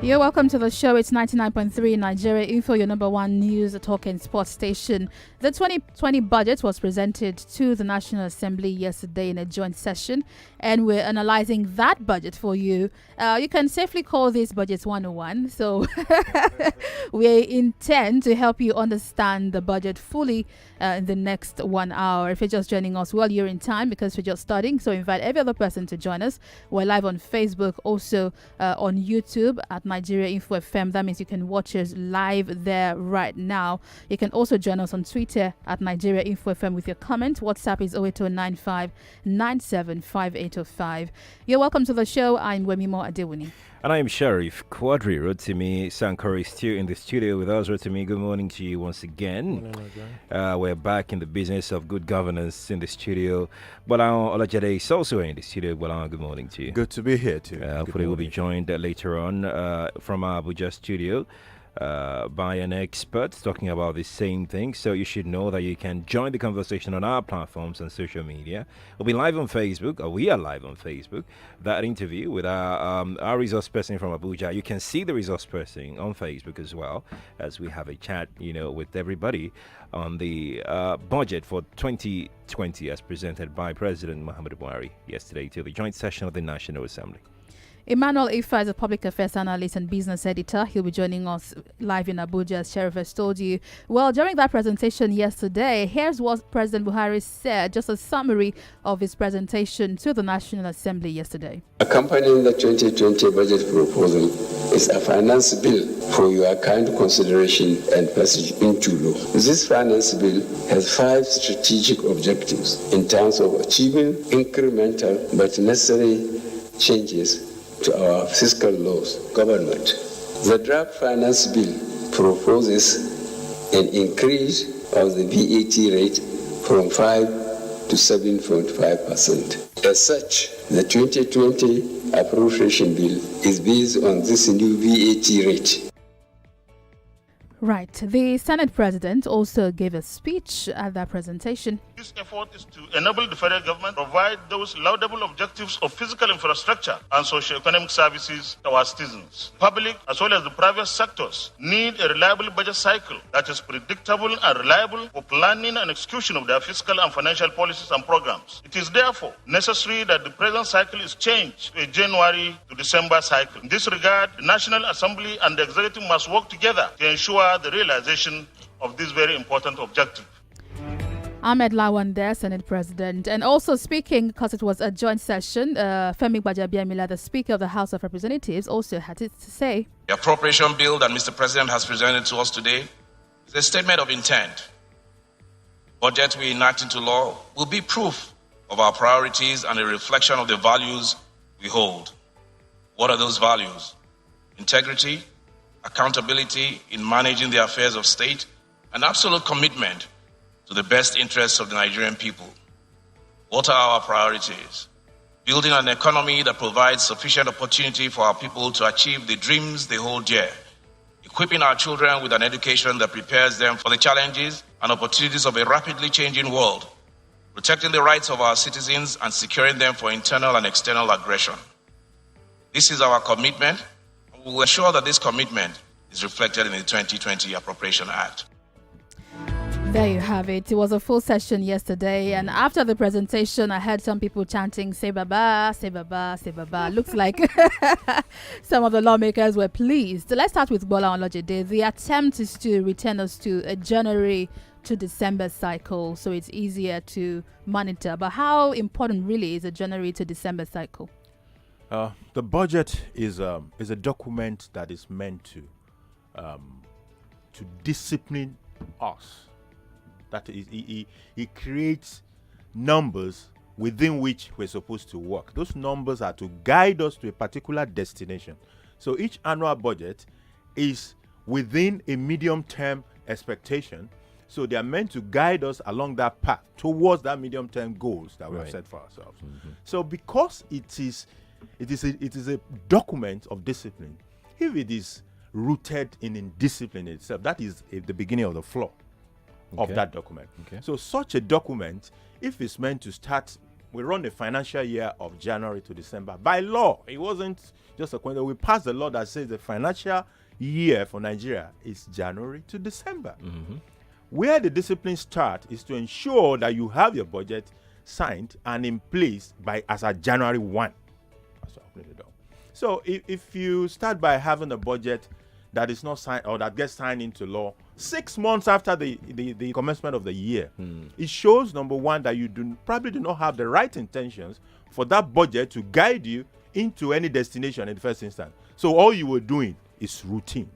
You're welcome to the show. It's 99.3 Nigeria Info, your number one news, talk and sports station. The 2020 budget was presented to the National Assembly yesterday in a joint session, and we're analyzing that budget for you. You can safely call this Budget 101. So we intend to help you understand the budget fully in the next 1 hour. If you're just joining us, well, you're in time because we're just starting. So invite every other person to join us. We're live on Facebook, also on YouTube at Nigeria Info FM. That means you can watch us live there right now. You can also join us on Twitter at Nigeria Info FM with your comment. WhatsApp is 08095 975805. You're welcome to the show. I'm Wemimo Adewuni. And I'm Sheriff Quadry. Rotimi, Sankore is still in the studio with us. Rotimi, good morning to you once again. We're back in the business of good governance in the studio. Gbolahan Olojede is also in the studio. Gbolahan, good morning to you. Good to be here too. Hopefully we'll be joined later on from our Abuja studio by an expert talking about the same thing. So you should know that you can join the conversation on our platforms and social media. We'll be live on Facebook, or we are live on Facebook. That interview with our resource person from Abuja. You can see the resource person on Facebook as well, as we have a chat, with everybody on the budget for 2020 as presented by President Muhammadu Buhari yesterday to the joint session of the National Assembly. Emmanuel Ifa is a public affairs analyst and business editor. He'll be joining us live in Abuja, as Sheriff has told you. Well, during that presentation yesterday, here's what President Buhari said, just a summary of his presentation to the National Assembly yesterday. Accompanying the 2020 budget proposal is a finance bill for your kind consideration and passage into law. This finance bill has 5 strategic objectives in terms of achieving incremental but necessary changes to our fiscal laws government. The draft finance bill proposes an increase of the VAT rate from 5 to 7.5%. As such, the 2020 appropriation bill is based on this new VAT rate. Right. The Senate President also gave a speech at that presentation. This effort is to enable the federal government to provide those laudable objectives of physical infrastructure and socio-economic services to our citizens. Public as well as the private sectors need a reliable budget cycle that is predictable and reliable for planning and execution of their fiscal and financial policies and programs. It is therefore necessary that the present cycle is changed to a January to December cycle. In this regard, the National Assembly and the Executive must work together to ensure the realization of this very important objective. Ahmed Lawan there, Senate President. And also speaking, because it was a joint session, Femi Gbajabiamila, the Speaker of the House of Representatives, also had it to say. The appropriation bill that Mr. President has presented to us today is a statement of intent. Budget we enact into law will be proof of our priorities and a reflection of the values we hold. What are those values? Integrity, accountability in managing the affairs of state, and absolute commitment to the best interests of the Nigerian people. What are our priorities? Building an economy that provides sufficient opportunity for our people to achieve the dreams they hold dear. Equipping our children with an education that prepares them for the challenges and opportunities of a rapidly changing world. Protecting the rights of our citizens and securing them for internal and external aggression. This is our commitment. We will ensure that this commitment is reflected in the 2020 Appropriation Act. There you have it. It was a full session yesterday, and after the presentation, I heard some people chanting, "Say Baba, say Baba, say Baba." Looks like some of the lawmakers were pleased. Let's start with Gbolahan Olojede. The attempt is to return us to a January to December cycle, so it's easier to monitor. But how important really is a January to December cycle? The budget is a document that is meant to discipline us. That is, it creates numbers within which we're supposed to work. Those numbers are to guide us to a particular destination. So each annual budget is within a medium-term expectation. So they are meant to guide us along that path towards that medium-term goals that we have set for ourselves. Mm-hmm. So because it is a document of discipline, if it is rooted in indiscipline itself, that is the beginning of the flaw of that document. So such a document, if it's meant to start we run a financial year of January to December. By law, it wasn't just a coincidence. We passed a law that says the financial year for Nigeria is January to December. Where the discipline starts is to ensure that you have your budget signed and in place as of January 1. That's what I've done. So if you start by having a budget that is not signed or that gets signed into law 6 months after the commencement of the year, it shows, number one, that you probably do not have the right intentions for that budget to guide you into any destination in the first instance. So all you were doing is routine.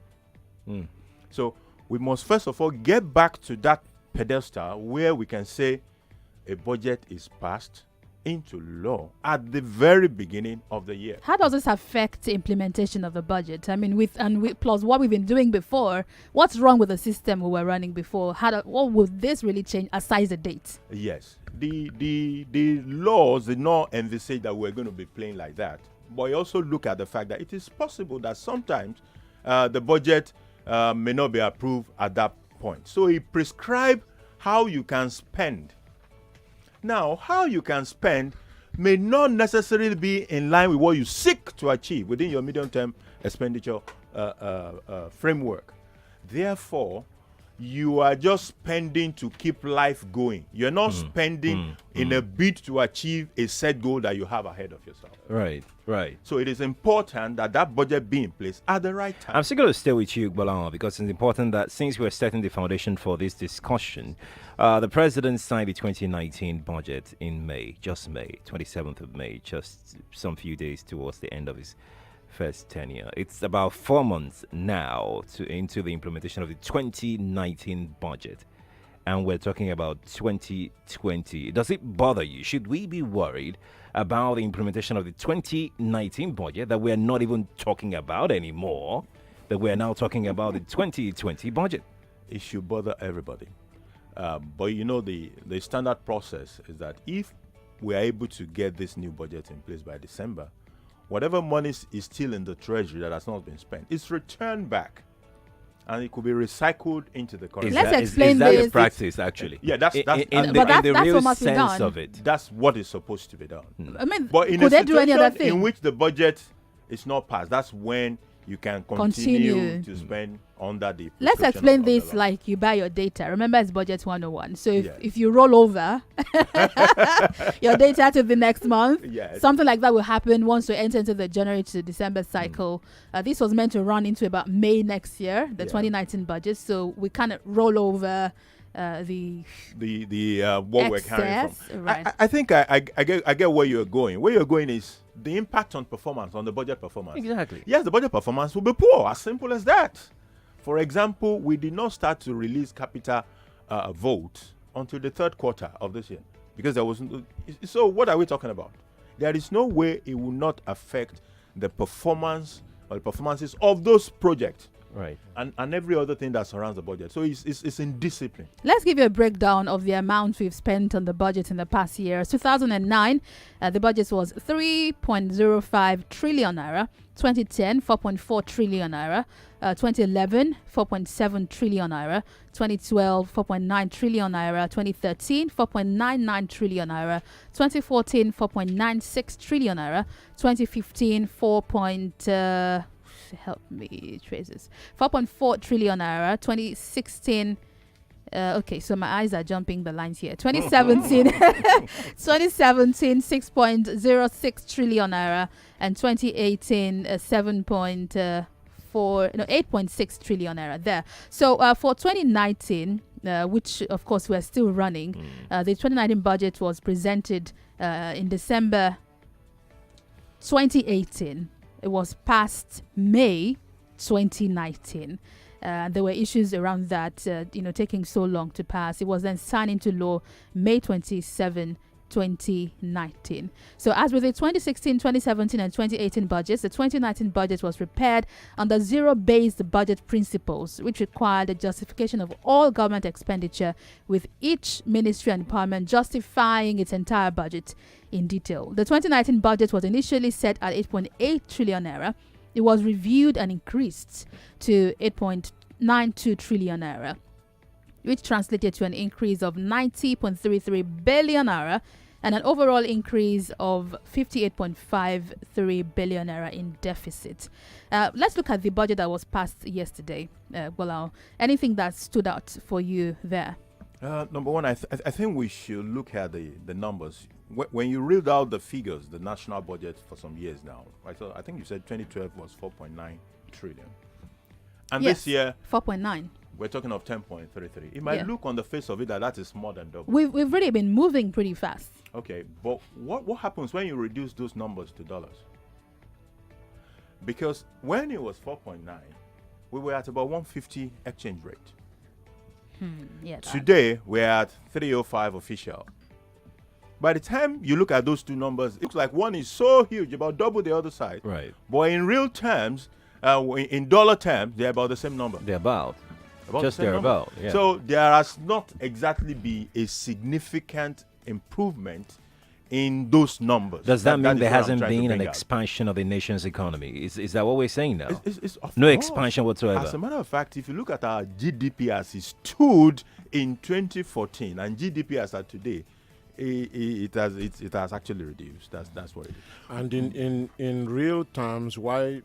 So we must first of all get back to that pedestal where we can say a budget is passed into law at the very beginning of the year. How does this affect the implementation of the budget? I mean, plus what we've been doing before, what's wrong with the system we were running before? What would this really change aside the date? Yes, the laws did not envisage that we're going to be playing like that. But you also look at the fact that it is possible that sometimes the budget may not be approved at that point. So it prescribes how you can spend. Now, how you can spend may not necessarily be in line with what you seek to achieve within your medium-term expenditure framework. Therefore, you are just spending to keep life going. You're not spending in a bid to achieve a set goal that you have ahead of yourself. Right. So it is important that that budget be in place at the right time. I'm still going to stay with you, Gbolahan, because it's important that since we're setting the foundation for this discussion, the president signed the 2019 budget in May, 27th of May, just some few days towards the end of his first tenure. It's about 4 months now into the implementation of the 2019 budget, and we're talking about 2020. Does it bother you? Should we be worried about the implementation of the 2019 budget that we're not even talking about anymore, that we're now talking about the 2020 budget? It should bother everybody. But you know, the standard process is that if we are able to get this new budget in place by December, whatever money is still in the treasury that has not been spent is returned back, and it could be recycled into the current. Let's explain is that this. the practice, actually? Yeah, that's in that's the real what must be sense done. of it. that's what is supposed to be done. I mean, But in could a they do any other situation in thing? which the budget is not passed, that's when you can continue to spend under the. Let's prescription explain of the this law. like you buy your data. Remember, it's budget 101. So Yes. if you roll over your data to the next month, Yes. something like that will happen once we enter into the January to December cycle. This was meant to run into about May next year, the 2019 budget. So we kind of roll over the what we're carrying excess, from. right. I think I get where you're going. Where you're going is the impact on performance, on the budget performance. Exactly. Yes, the budget performance will be poor. As simple as that. For example, we did not start to release capital votes until the third quarter of this year because there wasn't. So what are we talking about? There is no way it will not affect the performance or the performances of those projects. Right. And every other thing that surrounds the budget. So it's in discipline. Let's give you a breakdown of the amount we've spent on the budget in the past year. 2009, the budget was 3.05 trillion naira. 2010, 4.4 trillion naira. 2011, 4.7 trillion naira. 2012, 4.9 trillion naira. 2013, 4.99 trillion naira. 2014, 4.96 trillion naira. 2015, 4.4 trillion naira. 2016, okay, so my eyes are jumping the lines here. 2017, 6.06 trillion naira, and 2018, 8.6 trillion naira there. So for 2019, which of course we're still running, the 2019 budget was presented in December 2018. It was passed May 2019. There were issues around that, taking so long to pass. It was then signed into law May 27, 2019. So as with the 2016, 2017 and 2018 budgets, the 2019 budget was prepared under zero-based budget principles, which required the justification of all government expenditure, with each ministry and department justifying its entire budget in detail. The 2019 budget was initially set at 8.8 trillion naira. It was reviewed and increased to 8.92 trillion naira, which translated to an increase of 90.33 billion naira and an overall increase of 58.53 billion naira in deficit. Let's look at the budget that was passed yesterday. Gbolahan, anything that stood out for you there? Number one, I think we should look at the numbers. When you read out the figures, the national budget for some years now, I think you said 2012 was 4.9 trillion. And Yes, this year, 4.9. we're talking of 10.33. It might look on the face of it that is more than double. We've really been moving pretty fast. Okay, but what happens when you reduce those numbers to dollars? Because when it was 4.9, we were at about 150 exchange rate. Today, we're at 305 official. By the time you look at those two numbers, it looks like one is so huge, about double the other side. Right. But in real terms, in dollar terms, they're about the same number. They're about About just the same thereabout. number. Yeah. So there has not exactly be a significant improvement in those numbers. Does that mean is there what I'm hasn't trying to been an bring out. expansion of the nation's economy? Is that what we're saying now? It's of No course. expansion whatsoever. As a matter of fact, if you look at our GDP as it stood in 2014 and GDP as at today, it has actually reduced. That's what it is. And in real terms, why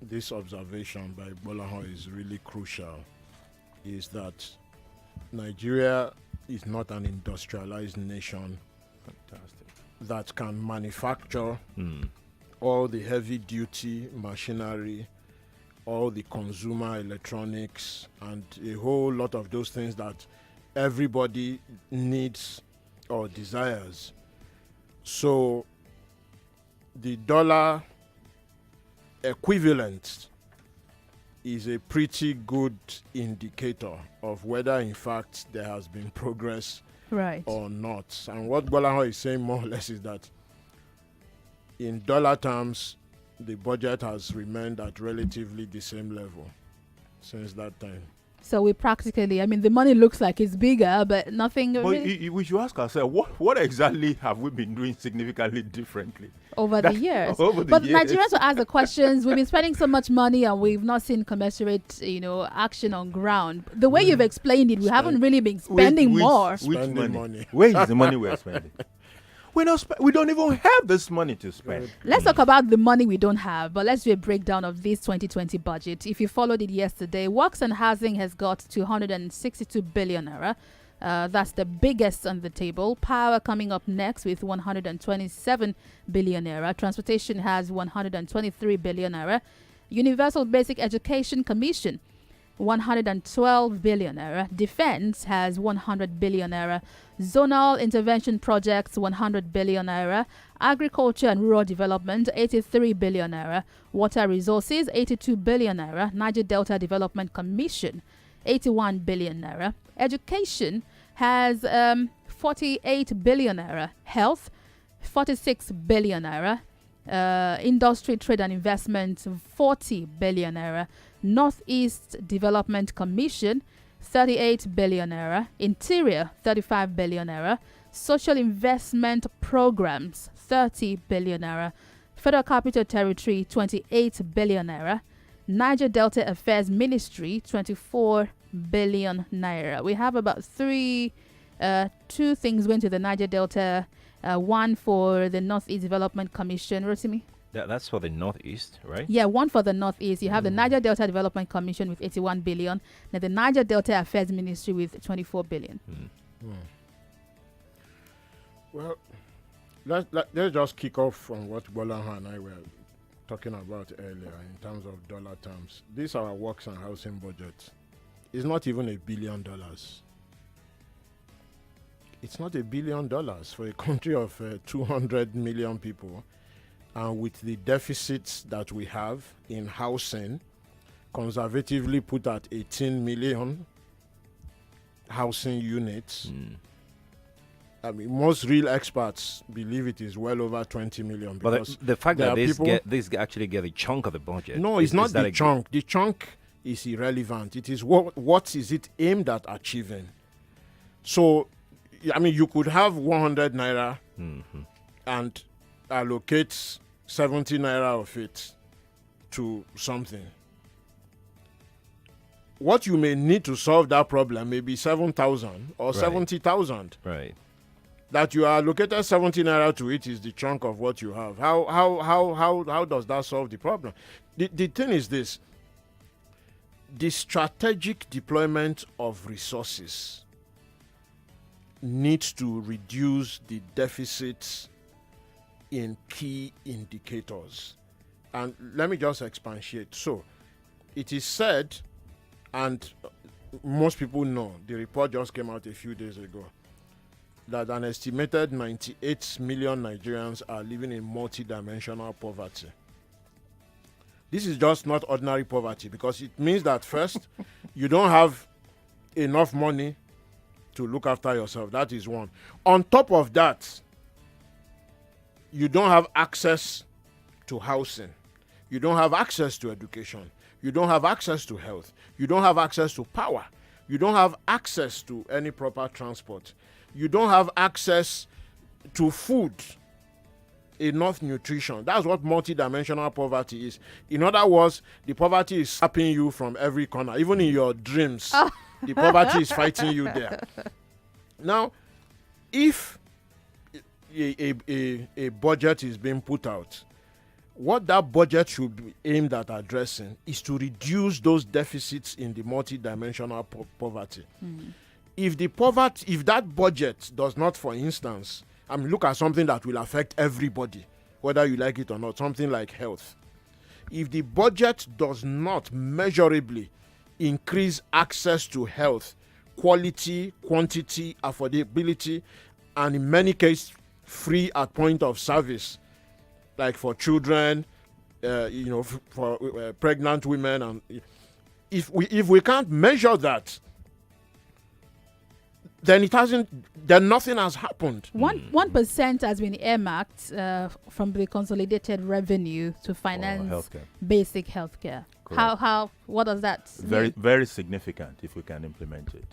this observation by Gbolahan is really crucial is that Nigeria is not an industrialized nation Fantastic. that can manufacture all the heavy duty machinery, all the consumer electronics, and a whole lot of those things that everybody needs or desires. So the dollar equivalent is a pretty good indicator of whether in fact there has been progress Right. or not. And what Gbolahan is saying more or less is that in dollar terms, the budget has remained at relatively the same level since that time. So we practically, I mean, the money looks like it's bigger, but nothing But really we should ask ourselves, what exactly have we been doing significantly differently? over the years. Over the But years. Nigerians will ask the questions. We've been spending so much money and we've not seen commensurate, action on ground. The way you've explained it, we haven't really been spending more. Which Spending money? money. Where is the money we are spending? We don't even have this money to spend. Let's talk about the money we don't have, but let's do a breakdown of this 2020 budget. If you followed it yesterday, Works and Housing has got 262 billion naira. That's the biggest on the table. Power coming up next with 127 billion naira. Transportation has 123 billion naira. Universal Basic Education Commission, 112 billion naira. Defense has 100 billion naira. Zonal intervention projects, 100 billion naira. Agriculture and rural development, 83 billion naira. Water resources, 82 billion naira. Niger Delta Development Commission, 81 billion naira. Education has 48 billion naira. Health, 46 billion naira. Industry, trade and investment, 40 billion naira. Northeast Development Commission, 38 billion naira. Interior, 35 billion naira. Social investment programs, 30 billion naira. Federal Capital Territory, 28 billion naira. Niger Delta Affairs Ministry, 24 billion naira. We have about two things going to the Niger Delta. One for the Northeast Development Commission. Rotimi? That's for the Northeast, right? Yeah, one for the Northeast. You have the Niger Delta Development Commission with 81 billion. Then the Niger Delta Affairs Ministry with 24 billion. Well, let's just kick off from what Gbolahan and I were talking about earlier in terms of dollar terms. This our Works and Housing budget is not even $1 billion. It's not $1 billion for a country of 200 million people, and with the deficits that we have in housing, conservatively put at 18 million housing units. I mean, most real experts believe it is well over 20 million. But Because the fact there that are this actually get a chunk of the budget. no, it's not that the chunk. The chunk is irrelevant. It is what is it aimed at achieving. So, I mean, you could have 100 naira and allocate 70 naira of it to something. What you may need to solve that problem may be 7,000 or Right. 70,000. Right. That you are allocated 17 naira to it is the chunk of what you have. How does that solve the problem? The thing is this: the strategic deployment of resources needs to reduce the deficits in key indicators. And let me just expatiate. So, it is said, and most people know, the report just came out a few days ago, that an estimated 98 million Nigerians are living in multidimensional poverty. This is just not ordinary poverty, because it means that first, you don't have enough money to look after yourself. That is one. On top of that, you don't have access to housing. You don't have access to education. You don't have access to health. You don't have access to power. You don't have access to any proper transport. You don't have access to food, enough nutrition. That's what multidimensional poverty is. In other words, the poverty is sapping you from every corner. Even in your dreams, the poverty is fighting you there. Now, if a budget is being put out, what that budget should be aimed at addressing is to reduce those deficits in the multidimensional poverty. If that budget does not, for instance, look at something that will affect everybody, whether you like it or not, something like health. If the budget does not measurably increase access to health, quality, quantity, affordability, and in many cases, free at point of service, like for children, for pregnant women, and if we can't measure that, then nothing has happened. 1% has been earmarked from the consolidated revenue to finance basic healthcare. What does that mean? Very significant if we can implement it.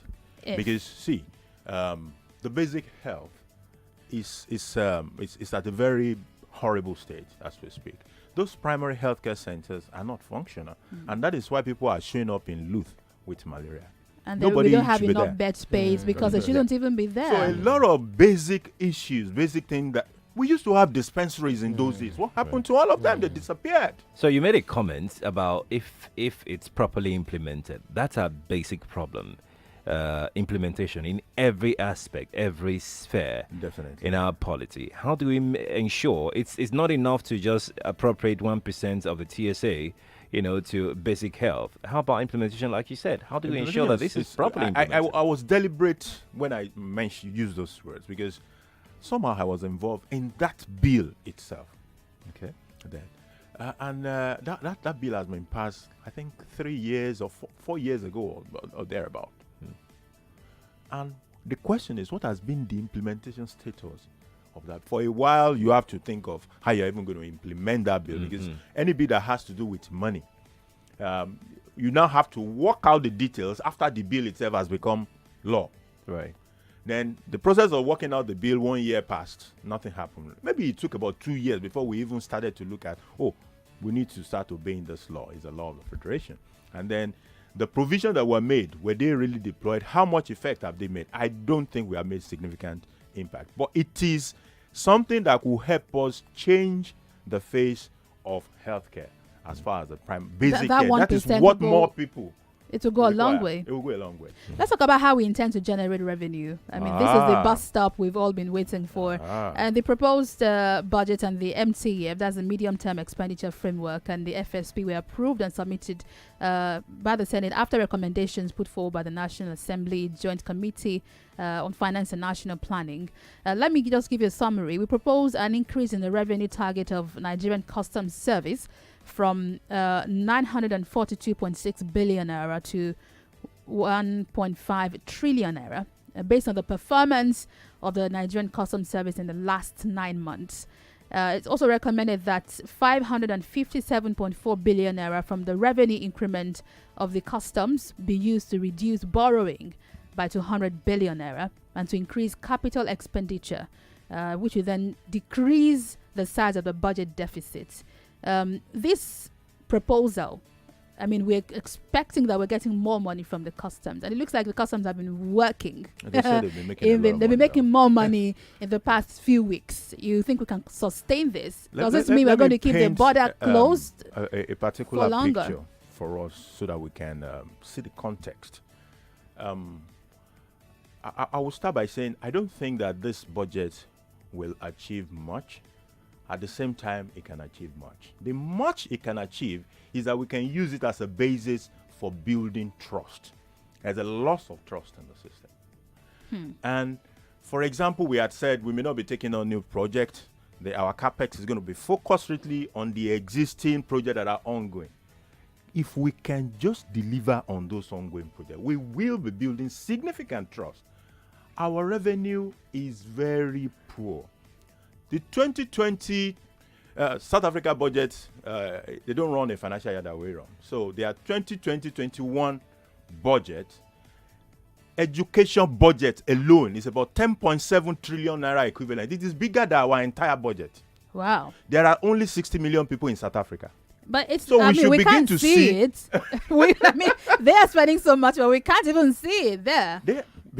Because see, the basic health is at a very horrible state as we speak. Those primary healthcare centers are not functional, and that is why people are showing up in Luth with malaria. And we don't have enough bed space because they shouldn't even be there. So a lot of basic issues, basic things that we used to have dispensaries in those days. What happened to all of them? They disappeared. So you made a comment about if it's properly implemented. That's a basic problem. Implementation in every aspect, every sphere, definitely, in our polity. How do we ensure it's not enough to just appropriate 1% of the TSA, to basic health? How about implementation, like you said? How do we ensure that this is properly implemented? I was deliberate when I use those words because somehow I was involved in that bill itself. Okay. That bill has been passed, I think, 3 years or 4 years ago or thereabout. And the question is, what has been the implementation status of that? For a while, you have to think of how you're even going to implement that bill, because any bill that has to do with money, you now have to work out the details after the bill itself has become law. Right. Then the process of working out the bill, 1 year passed, nothing happened. Maybe it took about 2 years before we even started to look at, we need to start obeying this law. It's a law of the Federation. And then the provisions that were made, were they really deployed? How much effect have they made? I don't think we have made significant impact. But it is something that will help us change the face of healthcare as far as the basic care. That is what more people. It will go a long way. It will go a long way. Let's talk about how we intend to generate revenue. I mean, this is the bus stop we've all been waiting for. And the proposed budget and the MTF, that's the medium-term expenditure framework, and the FSP were approved and submitted by the Senate after recommendations put forward by the National Assembly Joint Committee on Finance and National Planning. Let me just give you a summary. We propose an increase in the revenue target of Nigerian Customs Service from 942.6 billion naira to 1.5 trillion naira, based on the performance of the Nigerian Customs Service in the last 9 months. It's also recommended that 557.4 billion naira from the revenue increment of the customs be used to reduce borrowing by 200 billion naira and to increase capital expenditure, which will then decrease the size of the budget deficit. This proposal I mean, we're expecting that we're getting more money from the customs, and it looks like the customs have been working. They said they've been making They've been making more money in the past few weeks. You think we can sustain this? Does this mean we're going to keep the border closed a particular for longer? picture for us so that we can see the context. I will start by saying I don't think that this budget will achieve much. At the same time, it can achieve much. The much it can achieve is that we can use it as a basis for building trust. There's a loss of trust in the system. And for example, we had said we may not be taking on new projects. Our capex is going to be focused strictly on the existing projects that are ongoing. If we can just deliver on those ongoing projects, we will be building significant trust. Our revenue is very poor. The 2020 South Africa budget, they don't run a financial year that way run. So their 2020-21 budget, education budget alone is about 10.7 trillion naira equivalent. It is bigger than our entire budget. Wow. There are only 60 million people in South Africa. But it's, So I we mean, should we begin can't to see see- it. I mean, they are spending so much, but we can't even see it there.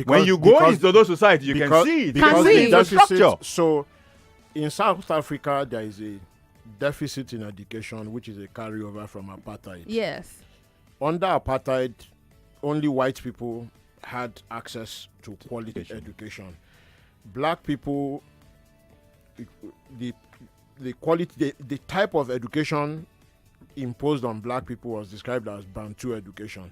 When you go into those societies, you can see it. Can Because we? the the deficit, infrastructure. so in South Africa, there is a deficit in education, which is a carryover from apartheid. Yes. Under apartheid, only white people had access to quality education. Black people, the quality, the type of education imposed on black people was described as Bantu education.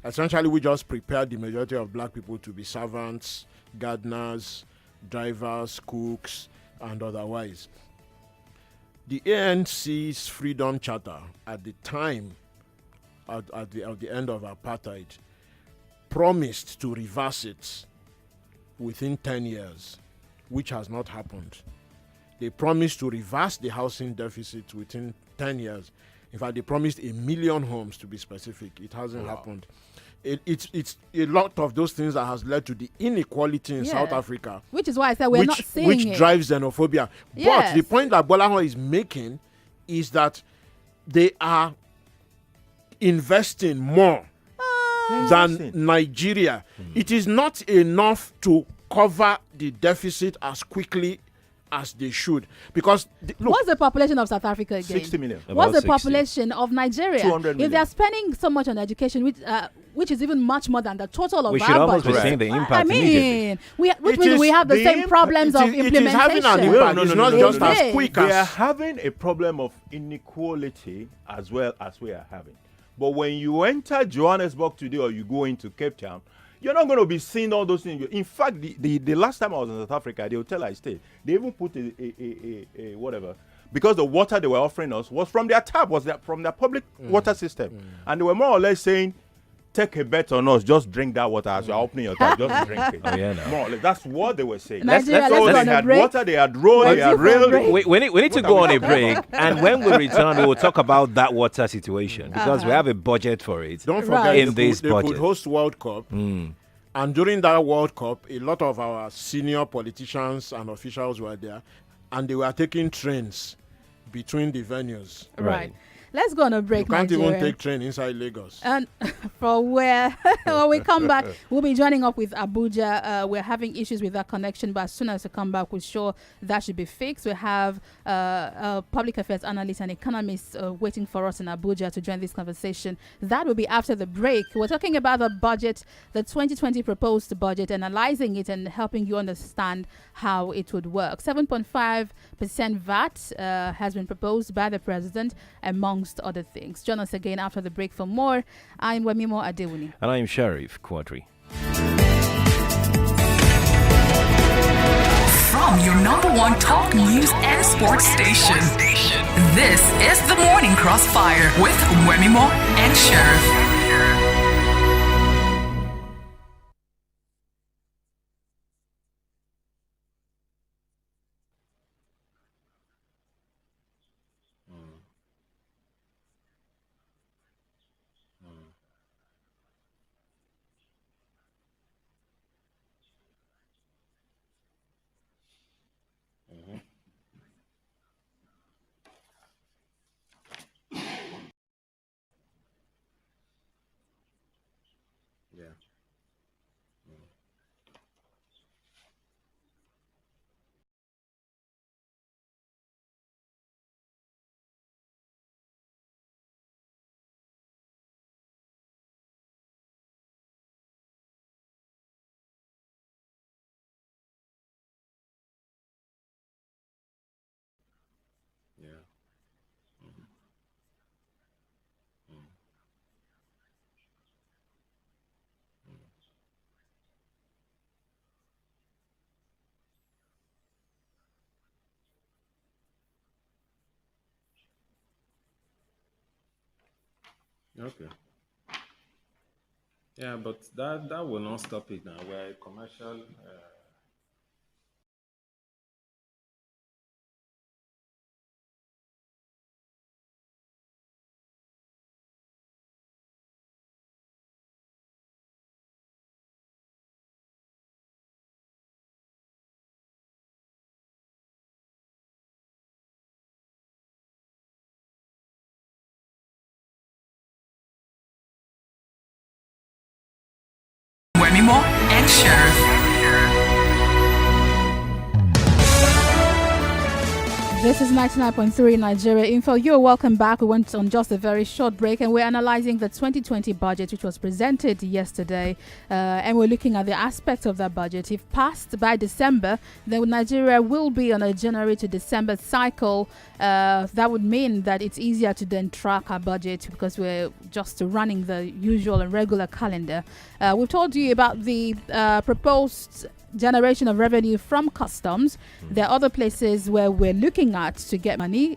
Essentially, we just prepared the majority of black people to be servants, gardeners, drivers, cooks, and otherwise. The ANC's Freedom Charter at the time, at the end of apartheid, promised to reverse it within 10 years, which has not happened. They promised to reverse the housing deficit within 10 years. In fact, they promised 1 million homes, to be specific. It hasn't happened. It's a lot of those things that has led to the inequality in South Africa. Which is why I said we're not seeing which it. drives xenophobia. Yes. But the point that Gbolahan is making is that they are investing more than Nigeria. It is not enough to cover the deficit as quickly as they should, because look, What's the population of South Africa again? 60 million. What's the 60. population of Nigeria? 200 If million. they're spending so much on education, which is even much more than the total of We our should almost budget. be seeing the I impact immediately. mean, which It means is we have the the same impact- problems of it is implementation. having an impact. It's not no, just no, as no. quick They are as having a problem of inequality as well as we are having. But when you enter Johannesburg today or you go into Cape Town, you're not going to be seeing all those things. In fact, the last time I was in South Africa, the hotel I stayed, they even put a whatever, because the water they were offering us was from their tap, from their public water system. And they were more or less saying, take a bet on us, just drink that water as you're opening your tap, just drink it. Oh, yeah, no. More or less, that's what they were saying. Nigeria, So let's go they on a had break. water, they had road, they Let's had go for a rail. break. We need to What go are on we a break, and when we return, we will talk about that water situation because we have a budget for it. Don't Right. forget In they this could, they budget. could host World Cup. And during that World Cup, a lot of our senior politicians and officials were there, and they were taking trains between the venues. Right. Let's go on a break. You can't even Nigeria. take train inside Lagos. And for where when we come back, we'll be joining up with Abuja. We're having issues with that connection, but as soon as we come back, we're sure that should be fixed. We have a public affairs analyst and economist waiting for us in Abuja to join this conversation. That will be after the break. We're talking about the budget, the 2020 proposed budget, analyzing it and helping you understand how it would work. 7.5% VAT has been proposed by the president, amongst other things. Join us again after the break for more. I'm Wemimo Adewuni. And I'm Sheriff Quadry. From your number one talk news and sports station. This is the Morning Crossfire with Wemimo and Sheriff. Okay. Yeah, but that will not stop it now. We're a commercial. Wemimo and Sheriff. This is 99.3 Nigeria Info. You're welcome back. We went on just a very short break and we're analyzing the 2020 budget, which was presented yesterday. And we're looking at the aspects of that budget. If passed by December, then Nigeria will be on a January to December cycle. That would mean that it's easier to then track our budget because we're just running the usual and regular calendar. We've told you about the proposed generation of revenue from customs. There are other places where we're looking at to get money.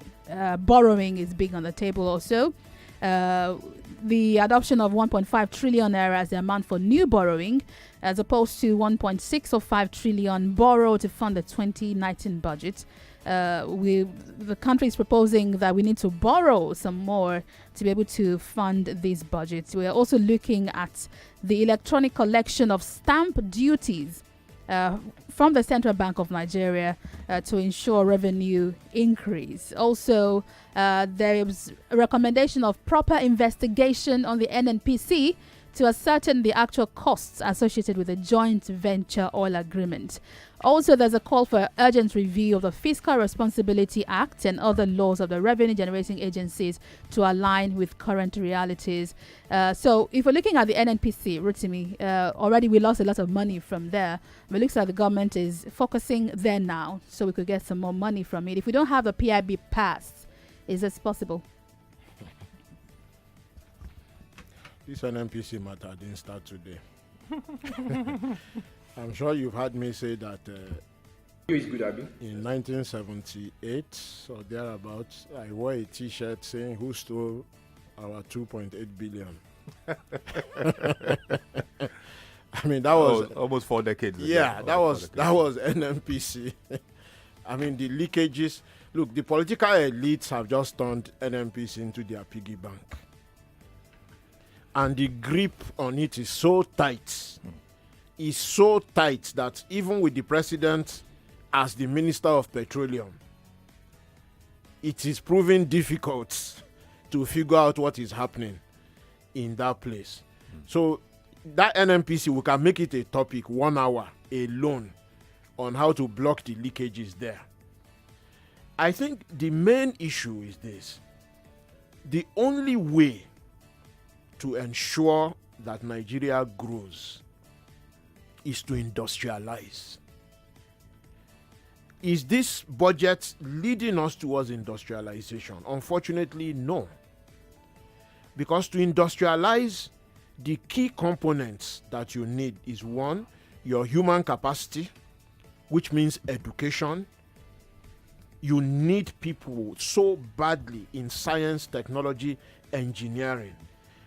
Borrowing is big on the table also. The adoption of 1.5 trillion naira as the amount for new borrowing, as opposed to 1.6 or 5 trillion borrowed to fund the 2019 budget. The country is proposing that we need to borrow some more to be able to fund these budgets. We are also looking at the electronic collection of stamp duties from the Central Bank of Nigeria to ensure revenue increase. Also, there is a recommendation of proper investigation on the NNPC to ascertain the actual costs associated with the joint venture oil agreement. Also, there's a call for urgent review of the Fiscal Responsibility Act and other laws of the revenue generating agencies to align with current realities. So if we're looking at the NNPC, Rotimi, already we lost a lot of money from there. But it looks like the government is focusing there now so we could get some more money from it. If we don't have the PIB passed, is this possible? This NNPC matter didn't start today. I'm sure you've heard me say that in 1978 or thereabouts, I wore a T-shirt saying, "Who stole our 2.8 billion?" I mean, that was almost 4 decades ago. Yeah, that was NNPC. I mean, the leakages. Look, the political elites have just turned NNPC into their piggy bank. And the grip on it is so tight. Is so tight that even with the president as the Minister of Petroleum, it is proving difficult to figure out what is happening in that place. So that NNPC, we can make it a topic, 1 hour alone, on how to block the leakages there. I think the main issue is this. The only way to ensure that Nigeria grows is to industrialize. Is this budget leading us towards industrialization? Unfortunately, no. Because to industrialize, the key components that you need is 1, your human capacity, which means education. You need people so badly in science, technology, engineering.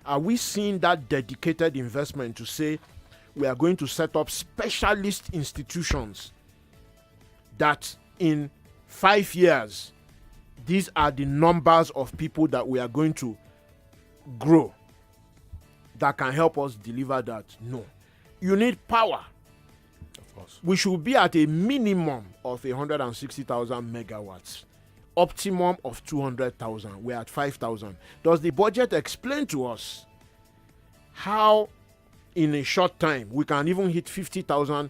Are we seeing that dedicated investment to say we are going to set up specialist institutions that in 5 years, these are the numbers of people that we are going to grow that can help us deliver that? No. You need power. Of course. We should be at a minimum of 160,000 megawatts. Optimum of 200,000. We're at 5,000. Does the budget explain to us how in a short time we can even hit 50,000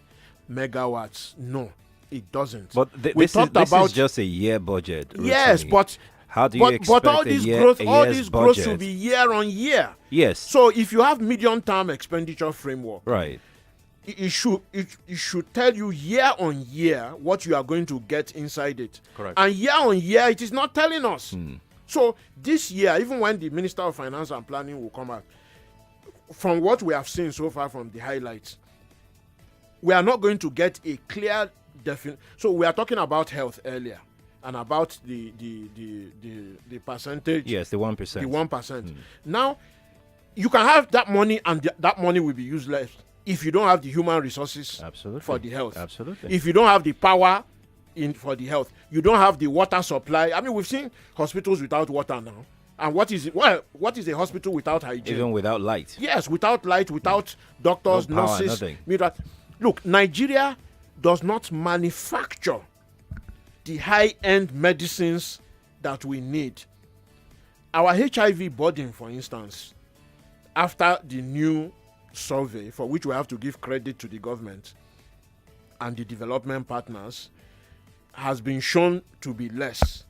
megawatts? No, it doesn't. But this is just a year budget. Yes, Rotimi. but how do you expect all this growth should be year on year. Yes. So if you have medium-term expenditure framework, Right. it should tell you year on year what you are going to get inside it. Correct. And year on year, it is not telling us. So this year, even when the Minister of Finance and Planning will come out, from what we have seen so far from the highlights, we are not going to get a clear definition. So we are talking about health earlier and about the percentage. Yes, the 1%. The 1%. Now, you can have that money, and that money will be useless if you don't have the human resources for the health. Absolutely. If you don't have the power for the health, you don't have the water supply. I mean, we've seen hospitals without water now. And what is it? Well, what is a hospital without hygiene? Even without light. Yes, without light, without doctors, No power, nurses. nothing. Look, Nigeria does not manufacture the high-end medicines that we need. Our HIV burden, for instance, after the new survey, for which we have to give credit to the government and the development partners, has been shown to be less.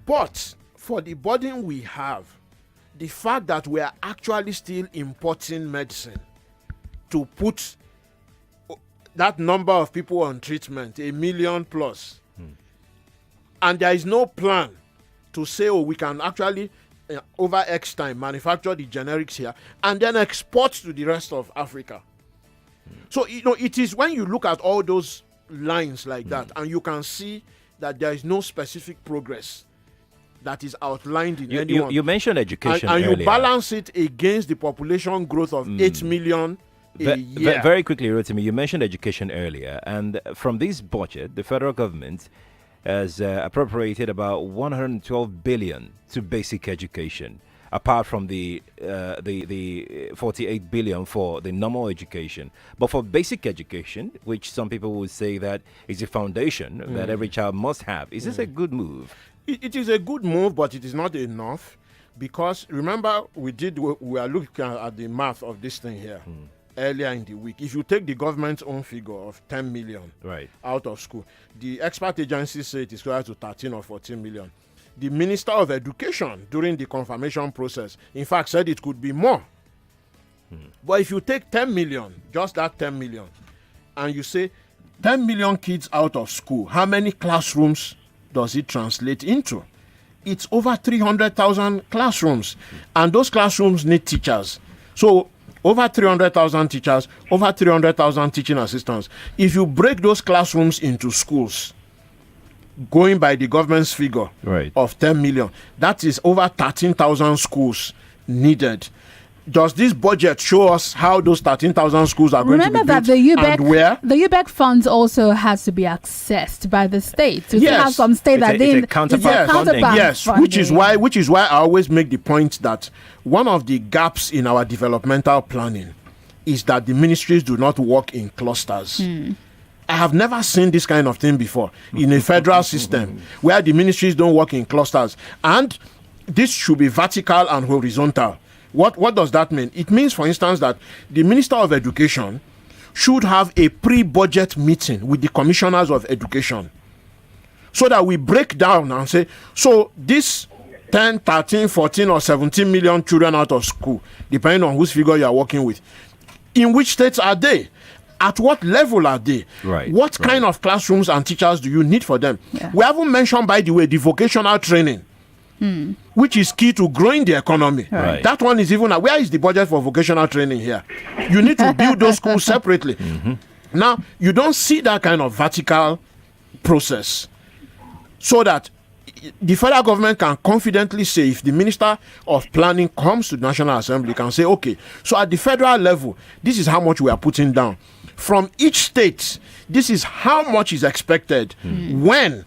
But for the burden we have, the fact that we are actually still importing medicine to put that number of people on treatment, 1 million plus, and there is no plan to say, oh, we can actually over X time manufacture the generics here and then export to the rest of Africa. So, it is when you look at all those lines like that, and you can see that there is no specific progress that is outlined in anyone. You mentioned education and earlier. you balance it against the population growth of 8 million a year. Very quickly, Rotimi, you mentioned education earlier, and from this budget, the federal government has appropriated about 112 billion to basic education, apart from the 48 billion for the normal education. But for basic education, which some people would say that is a foundation that every child must have, is this a good move? It is a good move, but it is not enough, because remember we are looking at the math of this thing here earlier in the week. If you take the government's own figure of 10 million out of school, the expert agencies say it is closer to 13 or 14 million. The Minister of Education during the confirmation process, in fact, said it could be more. But if you take 10 million, just that 10 million, and you say 10 million kids out of school, how many classrooms does it translate into? It's over 300,000 classrooms, and those classrooms need teachers. So over 300,000 teachers, over 300,000 teaching assistants. If you break those classrooms into schools, going by the government's figure of 10 million, that is over 13,000 schools needed. Does this budget show us how those 13,000 schools are going to be built? Remember that the UBEC funds also has to be accessed by the state. You have some state that it's a counterpart funding. Yes, which is why I always make the point that one of the gaps in our developmental planning is that the ministries do not work in clusters. I have never seen this kind of thing before in a federal system where the ministries don't work in clusters. And this should be vertical and horizontal. What does that mean? It means, for instance, that the Minister of Education should have a pre-budget meeting with the commissioners of education, so that we break down and say, so this 10, 13, 14 or 17 million children out of school, depending on whose figure you are working with, in which states are they? At what level are they? What kind of classrooms and teachers do you need for them? We haven't mentioned, by the way, the vocational training, which is key to growing the economy. That one is even, where is the budget for vocational training here? You need to build those schools separately. Now, you don't see that kind of vertical process, so that the federal government can confidently say, if the Minister of Planning comes to the National Assembly, can say, okay, so at the federal level, this is how much we are putting down. From each state, this is how much is expected, when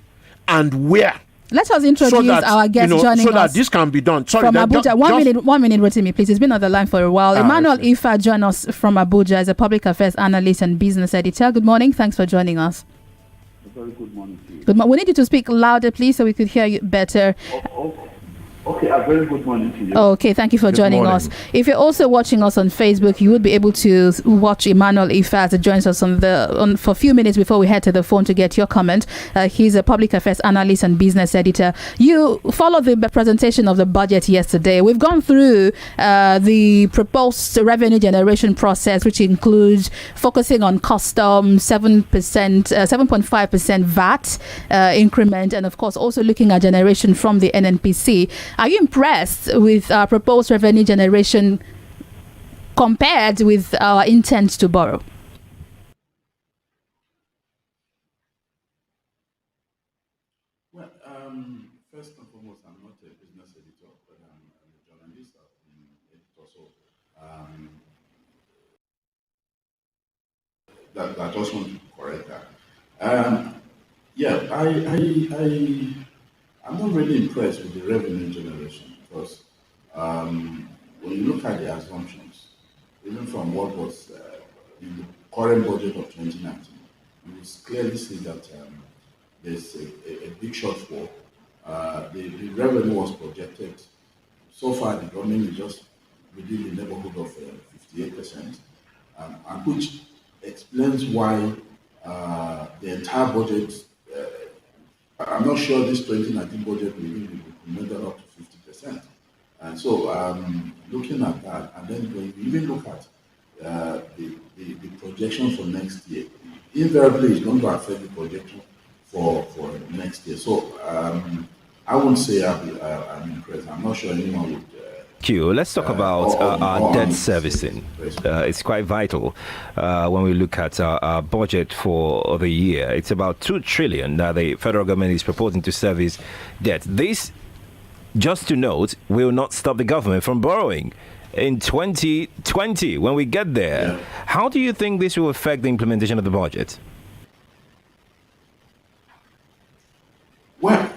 and where. Let us introduce our guest joining us. So that this can be done. Sorry, from Abuja. One minute, Rotimi, please. It's been on the line for a while. Emmanuel Ifa joined us from Abuja as a public affairs analyst and business editor. Good morning. Thanks for joining us. Very good morning to you. Good morning. We need you to speak louder, please, so we could hear you better. Okay, a very good morning to you. Okay, thank you for joining us. If you're also watching us on Facebook, you would be able to watch Emmanuel Ifa as he joins us for a few minutes before we head to the phone to get your comment. He's a public affairs analyst and business editor. You followed the presentation of the budget yesterday. We've gone through the proposed revenue generation process, which includes focusing on custom 7.5% VAT increment, and of course also looking at generation from the NNPC. Are you impressed with our proposed revenue generation compared with our intent to borrow? Well, first and foremost, I'm not a business editor, but I'm a journalist. I've been editor, so That I just want to correct that. Yeah, I'm not really impressed with the revenue generation because when you look at the assumptions, even from what was in the current budget of 2019, you will clearly see that there's a big shortfall. The revenue was projected. So far, the government is just within the neighborhood of 58%, and which explains why the entire budget, I'm not sure this 2019 budget will be measured up to 50%. And so looking at that, and then when you even look at the projection for next year, invariably it's going to affect the projection for next year. So I wouldn't say I'm impressed. I'm not sure anyone would. Let's talk about our debt servicing. It's quite vital when we look at our budget for the year. It's about 2 trillion that the federal government is proposing to service debt. This, just to note, will not stop the government from borrowing in 2020 when we get there. Yeah. How do you think this will affect the implementation of the budget? Well,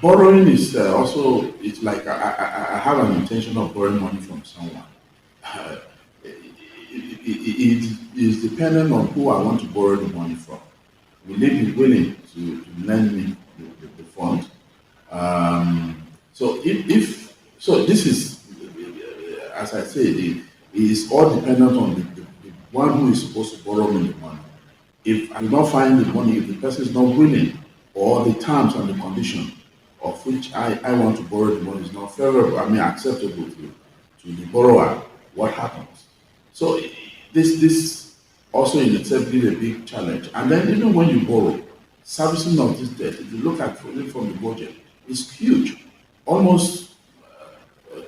borrowing is also, it's like I have an intention of borrowing money from someone. It is dependent on who I want to borrow the money from. Will they be willing to lend me the fund? So so this is, as I say, it is all dependent on the one who is supposed to borrow me the money. If I do not find the money, if the person is not willing, or the terms and the condition of which I want to borrow the money is not favorable, acceptable to the borrower, what happens? So this also in itself is a big challenge. And then even when you borrow, servicing of this debt, if you look at it from the budget, it's huge, almost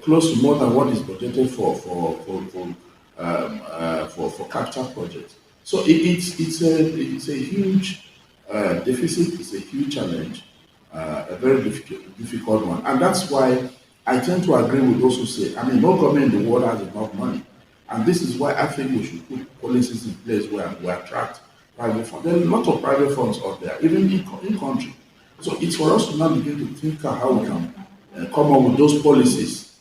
close to more than what is budgeted for capital projects. So it's a huge deficit, it's a huge challenge, a very difficult one. And that's why I tend to agree with those who say, no government in the world has enough money. And this is why I think we should put policies in place where we attract private funds. There are a lot of private funds out there, even in country. So it's for us to now begin to think how we can come up with those policies,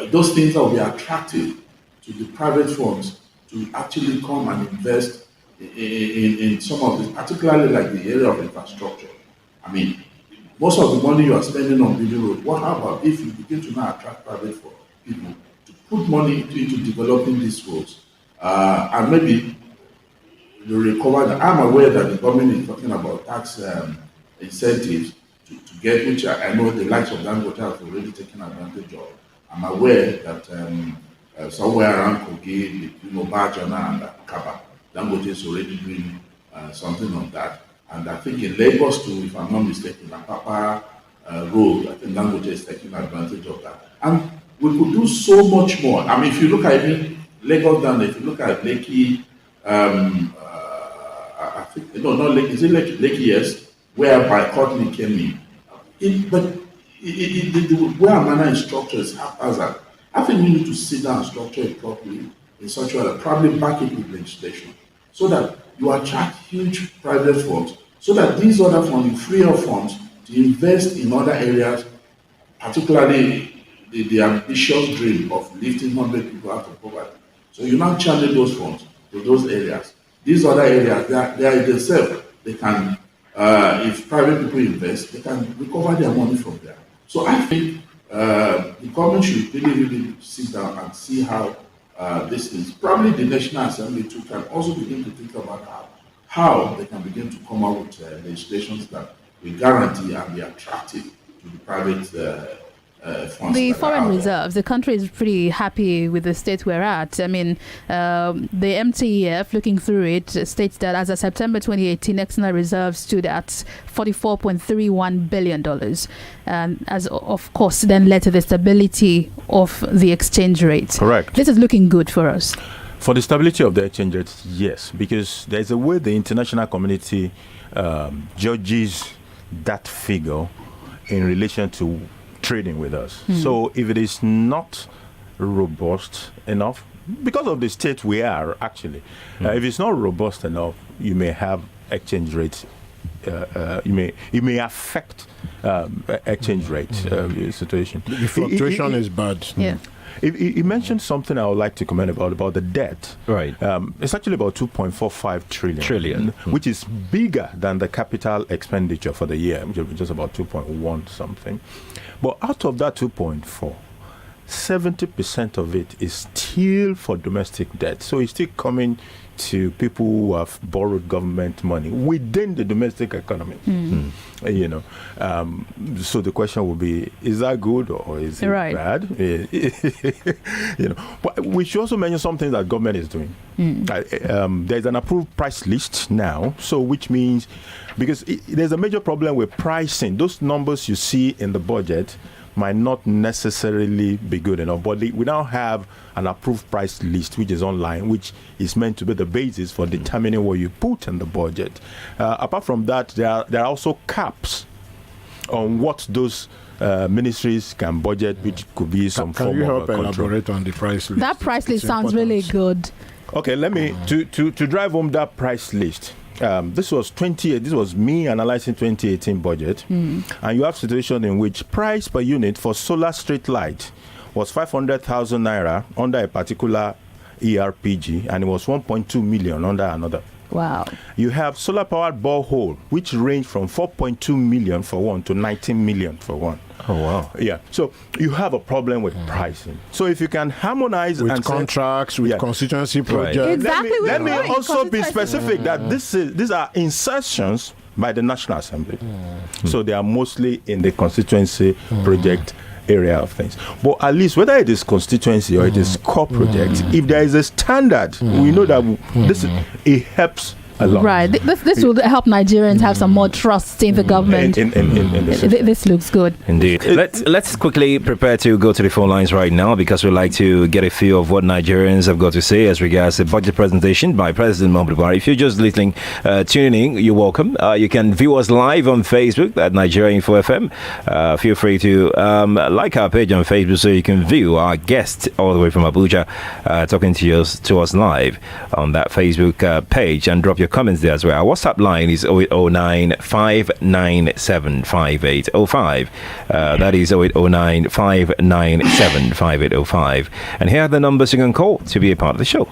those things that will be attractive to the private funds to actually come and invest in some of this, particularly like the area of infrastructure. Most of the money you are spending on building roads, what about if you begin to now attract private people to put money into developing these roads, and maybe you recover that. I'm aware that the government is talking about tax incentives to get, which I know the likes of Dangote have already taken advantage of. I'm aware that somewhere around Kogi, Bajana and Kaba, Dangote is already doing something on that. And I think in Lagos too, if I'm not mistaken, Apapa Road, I think Dangote is taking advantage of that. And we could do so much more. If you look at it, Lagos down, if you look at Lekki, I think, no, not Lekki, is it Lekki, yes, whereby Quadry came in. But the way our manner is structured is haphazard. I think we need to sit down and structure it properly in such a way that probably back it with legislation so that you attract huge private funds, so that these other funds, you free up funds to invest in other areas, particularly the ambitious dream of lifting 100 people out of poverty. So you now channel those funds to those areas. These other areas, they are themselves, they can, if private people invest, they can recover their money from there. So I think the government should really sit down and see how this is. Probably the National Assembly too can also begin to think about how they can begin to come out with legislations that will guarantee and be attractive to the private funds. The foreign reserves, the country is pretty happy with the state we're at. The MTEF, looking through it, states that as of September 2018, external reserves stood at $44.31 billion. And as of course then led to the stability of the exchange rate. Correct. This is looking good for us. For the stability of the exchange rate, yes, because there's a way the international community judges that figure in relation to trading with us. So if it is not robust enough, because of the state we are, actually, if it's not robust enough, you may have exchange rates. It may affect exchange rate situation. The fluctuation is bad. Yeah. You mentioned something I would like to comment about the debt. Right. It's actually about 2.45 trillion, which is bigger than the capital expenditure for the year, which is just about 2.1 something. But out of that 2.4, 70% of it is still for domestic debt. So it's still coming to people who have borrowed government money within the domestic economy. You know, so the question will be: is that good or is it bad? You know, but we should also mention something that government is doing. There's an approved price list now, so which means because there's a major problem with pricing. Those numbers you see in the budget might not necessarily be good enough, but we now have an approved price list which is online, which is meant to be the basis for determining what you put in the budget. Apart from that, there are also caps on what those ministries can budget, which could be some form of control. Can you help elaborate on the price list? That price list sounds really good. Okay, let me to drive home that price list. This was me analyzing 2018 budget, and you have situation in which price per unit for solar street light was 500,000 naira under a particular ERPG, and it was 1.2 million under another. Wow. You have solar powered borehole, which range from 4.2 million for one to 19 million for one. Oh, wow. Yeah. So you have a problem with pricing. So if you can harmonize with and contracts, with constituency projects. Exactly. Let me also be specific that these are insertions by the National Assembly. So they are mostly in the constituency project area of things. But at least whether it is constituency or it is core project, if there is a standard, we know that it helps a lot. Right. This will help Nigerians have some more trust in the government. This looks good. Indeed. Let's quickly prepare to go to the phone lines right now because we'd like to get a feel of what Nigerians have got to say as regards the budget presentation by President Muhammadu Buhari. If you're just listening, tuning in, you're welcome. You can view us live on Facebook at Nigeria Info FM. Feel free to like our page on Facebook so you can view our guest all the way from Abuja talking to us live on that Facebook page and drop your comments there as well. Our WhatsApp line is 0809 597 5805. That is 0809 597 5805. And here are the numbers you can call to be a part of the show.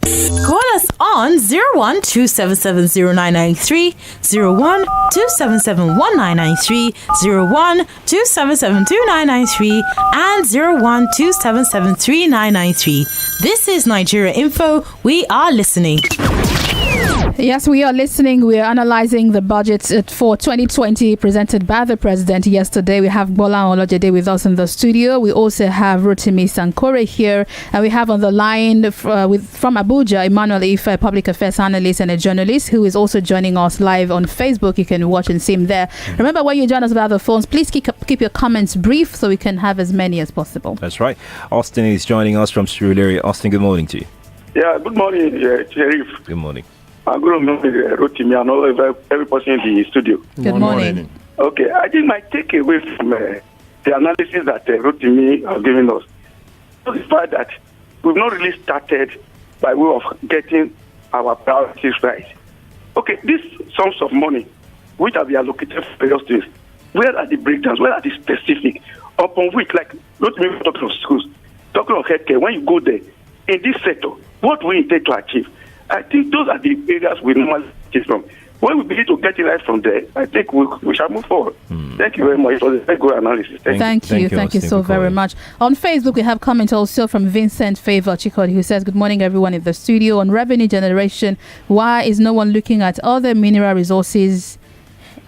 Call us on 01-277-0993, 01-277-1993, 01-277-2993, and 01-277-3993. This is Nigeria Info. We are listening. Yes, we are listening. We are analyzing the budget for 2020 presented by the president yesterday. We have Gbolahan Olojede with us in the studio. We also have Rotimi Sankore here. And we have on the line from Abuja, Emmanuel Ife, public affairs analyst and a journalist who is also joining us live on Facebook. You can watch and see him there. Remember, when you join us with other phones, please keep your comments brief so we can have as many as possible. That's right. Austin is joining us from Surulere. Austin, good morning to you. Yeah, good morning, Sheriff. Good morning. Good morning, Rotimi, and all every person in the studio. Good morning. Okay, I think my takeaway from the analysis that Rotimi has given us is the fact that we've not really started by way of getting our priorities right. Okay, these sums of money which have been allocated for various things, where are the breakdowns? Where are the specific? Upon which, like Rotimi talking of schools, talking of healthcare, when you go there, in this sector, what do we intend to achieve? I think those are the areas we normally get from. When we begin to get it right from there, I think we shall move forward. Thank you very much for the very good analysis. Thank you so very much. On Facebook, we have comment also from Vincent Favor Chikodi, who says, good morning, everyone in the studio. On revenue generation, why is no one looking at other mineral resources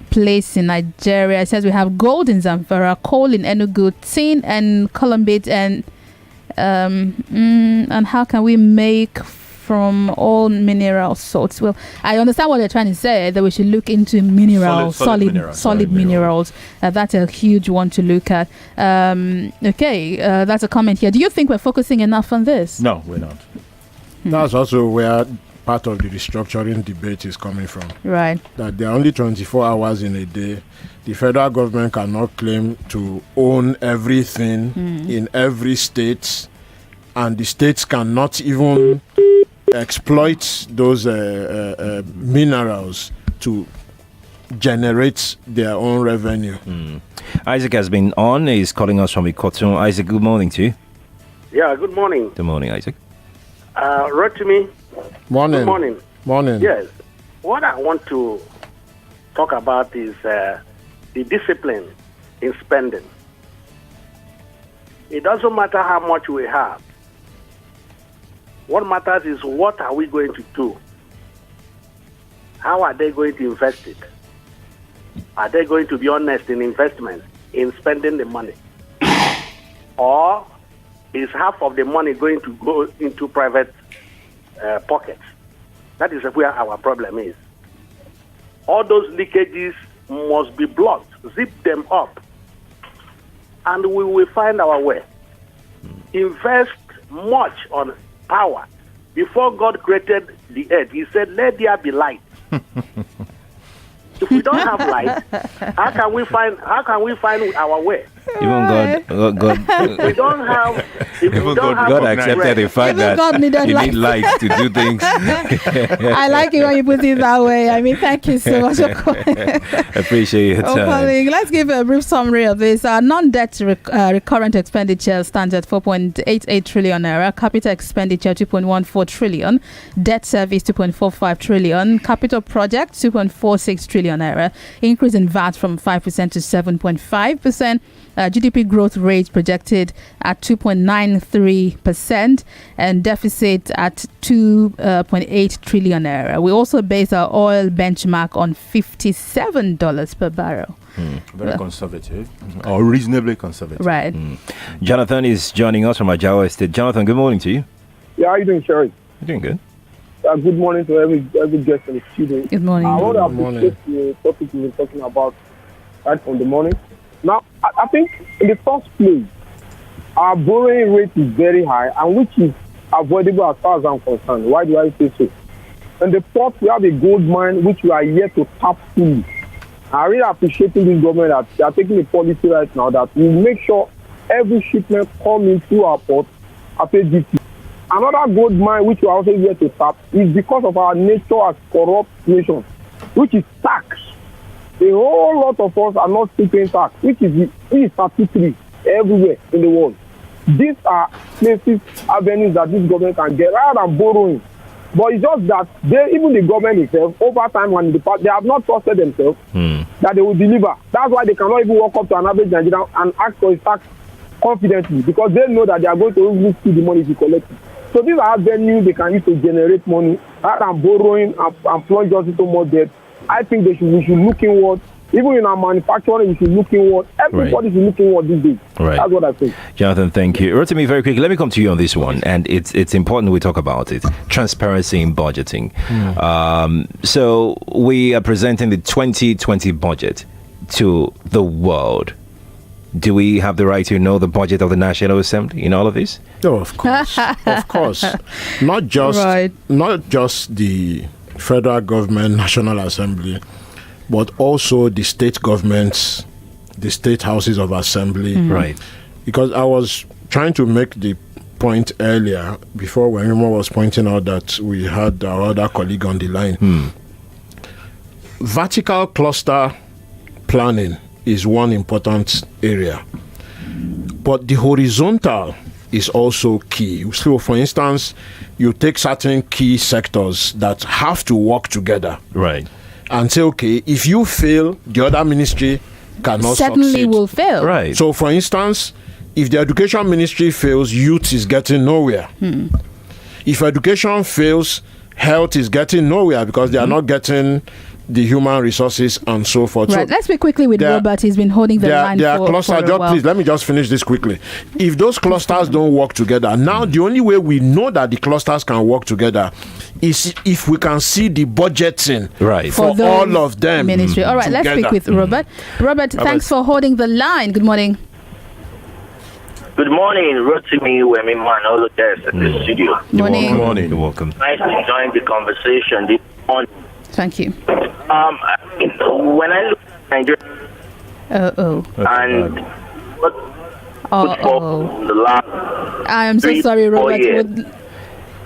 placed in Nigeria? It says we have gold in Zamfara, coal in Enugu, tin and columbite, and how can we make from all mineral salts? Well, I understand what they're trying to say, that we should look into solid minerals. That's a huge one to look at. That's a comment here. Do you think we're focusing enough on this? No, we're not. That's also where part of the restructuring debate is coming from. Right. That there are only 24 hours in a day. The federal government cannot claim to own everything in every state and the states cannot even exploit those minerals to generate their own revenue. Isaac has been on. He's calling us from Ikotun. Isaac, good morning to you. Yeah, good morning. Good morning, Isaac. Rotimi. Morning. Good morning. Morning. Yes. What I want to talk about is the discipline in spending. It doesn't matter how much we have. What matters is what are we going to do? How are they going to invest it? Are they going to be honest in investment, in spending the money? Or is half of the money going to go into private pockets? That is where our problem is. All those leakages must be blocked. Zip them up. And we will find our way. Invest much on power. Before God created the earth, He said, "Let there be light." If we don't have light, how can we find our way? Even God If we don't have, God accepted the fact that you need light to do things. I like it when you put it that way. I mean, thank you so much. Appreciate it. Let's give a brief summary of this. Non-debt recurrent expenditure stands at 4.88 trillion naira. Capital expenditure 2.14 trillion. Debt service 2.45 trillion. Capital project 2.46 trillion naira. Increase in VAT from 5% to 7.5%. GDP growth rate projected at 2.93% and deficit at 2.8 trillion naira. We also base our oil benchmark on $57 per barrel. Very conservative, or reasonably conservative. Right. Jonathan is joining us from Ajawa Estate. Jonathan, good morning to you. Yeah, how are you doing, Sherry? You're doing good. Good morning to every guest in the studio. Good morning. I want to appreciate the topic we've been talking about right from the morning. Now, I think in the first place, our borrowing rate is very high, and which is avoidable as far as I'm concerned. Why do I say so? And the fourth, we have a gold mine which we are yet to tap fully. I really appreciate this government that they are taking a policy right now that will make sure every shipment comes into our port at a GT. Another gold mine which we are also yet to tap is because of our nature as corrupt nation, which is tax. A whole lot of us are not paying tax, which is statutory everywhere in the world. These are places, avenues that this government can get rather than borrowing. But it's just that even the government itself, over time, when they have not trusted themselves that they will deliver. That's why they cannot even walk up to an average Nigerian and ask for his tax confidently, because they know that they are going to really see the money to collect it. So these are avenues they can use to generate money rather than borrowing and plunge us into more debt. I think we should look inward. Even in our manufacturing, we should look inward. Everybody should look inward these days. Right. That's what I think. Jonathan, thank you. Rotimi, very quickly, let me come to you on this one. And it's important we talk about it. Transparency in budgeting. So we are presenting the 2020 budget to the world. Do we have the right to know the budget of the National Assembly in all of this? Oh, of course. Of course. Not just the Federal Government, National Assembly, but also the state governments, the state houses of assembly. Right. Because I was trying to make the point earlier, before Wemimo was pointing out that we had our other colleague on the line. Vertical cluster planning is one important area. But the horizontal is also key. So, for instance, you take certain key sectors that have to work together. Right. And say, okay, if you fail, the other ministry cannot certainly succeed. will fail. Right. So, for instance, if the education ministry fails, youth is getting nowhere. If education fails, health is getting nowhere because they are not getting the human resources and so forth. Right. So let's be quickly with Robert. He's been holding the line for a while. Please, let me just finish this quickly. If those clusters don't work together, now the only way we know that the clusters can work together is if we can see the budgeting for all of them. Ministry. All right, let's speak with Robert. Robert, thanks for holding the line. Good morning. Good morning, Rotimi, Wemimo, and all the guests at the studio. Morning. Good morning. You're welcome. Nice to join the conversation this morning. Thank you. When I look at Nigeria, and put forth in the last I am so 3 sorry, to 4 Robert. years.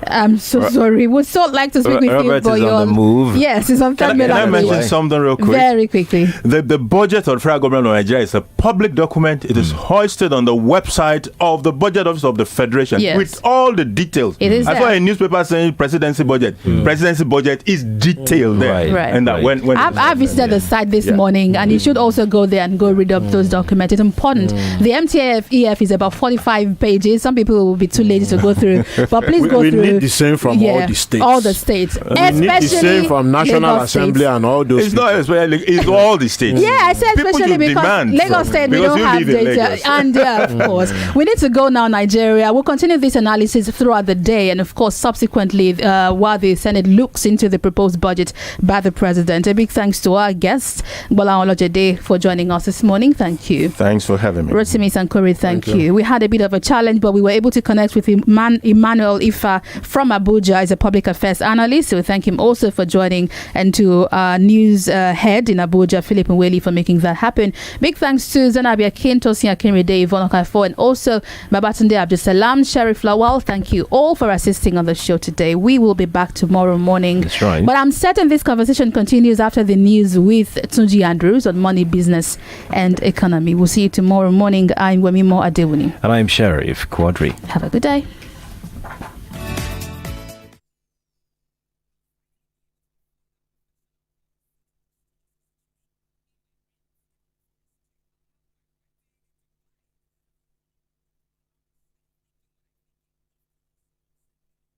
I'm so sorry. We'd so like to speak with Robert you, but is you're on the move. Yes, he's on Can I mention something real quick? Very quickly. The budget of the federal government of Nigeria is a public document. It is hoisted on the website of the budget office of the federation with all the details. It is I saw a newspaper saying presidency budget. Presidency budget is detailed there. Right. And that when I visited the site this morning, and you should also go there and go read up those documents. It's important. The MTF EF is about 45 pages. Some people will be too lazy to go through, but please go we through. We need the same from all the states. All the states. We need the same from National Lagos Assembly states. and all those. It's not especially, it's all the states. Yeah, I said People especially should because demand Lagos State, we because don't you have live in data. Lagos. And of course, we need to go now, Nigeria. We'll continue this analysis throughout the day and, of course, subsequently while the Senate looks into the proposed budget by the President. A big thanks to our guest, Gbolahan Olojede, for joining us this morning. Thank you. Thanks for having me. Rotimi Sankore, thank you. We had a bit of a challenge, but we were able to connect with Emmanuel Ifa from Abuja as a public affairs analyst. So we thank him also for joining, and to news head in Abuja, Philip Nweli, for making that happen. Big thanks to Zanabia Kin, Tosin Akinride, Yvonne Okafor, and also Babatunde Abdusalam, Sheriff Lawal. Thank you all for assisting on the show today. We will be back tomorrow morning. That's right. But I'm certain this conversation continues after the news with Tunji Andrews on money, business, and economy. We'll see you tomorrow morning. I'm Wemimo Adewuni. And I'm Sheriff Quadry. Have a good day.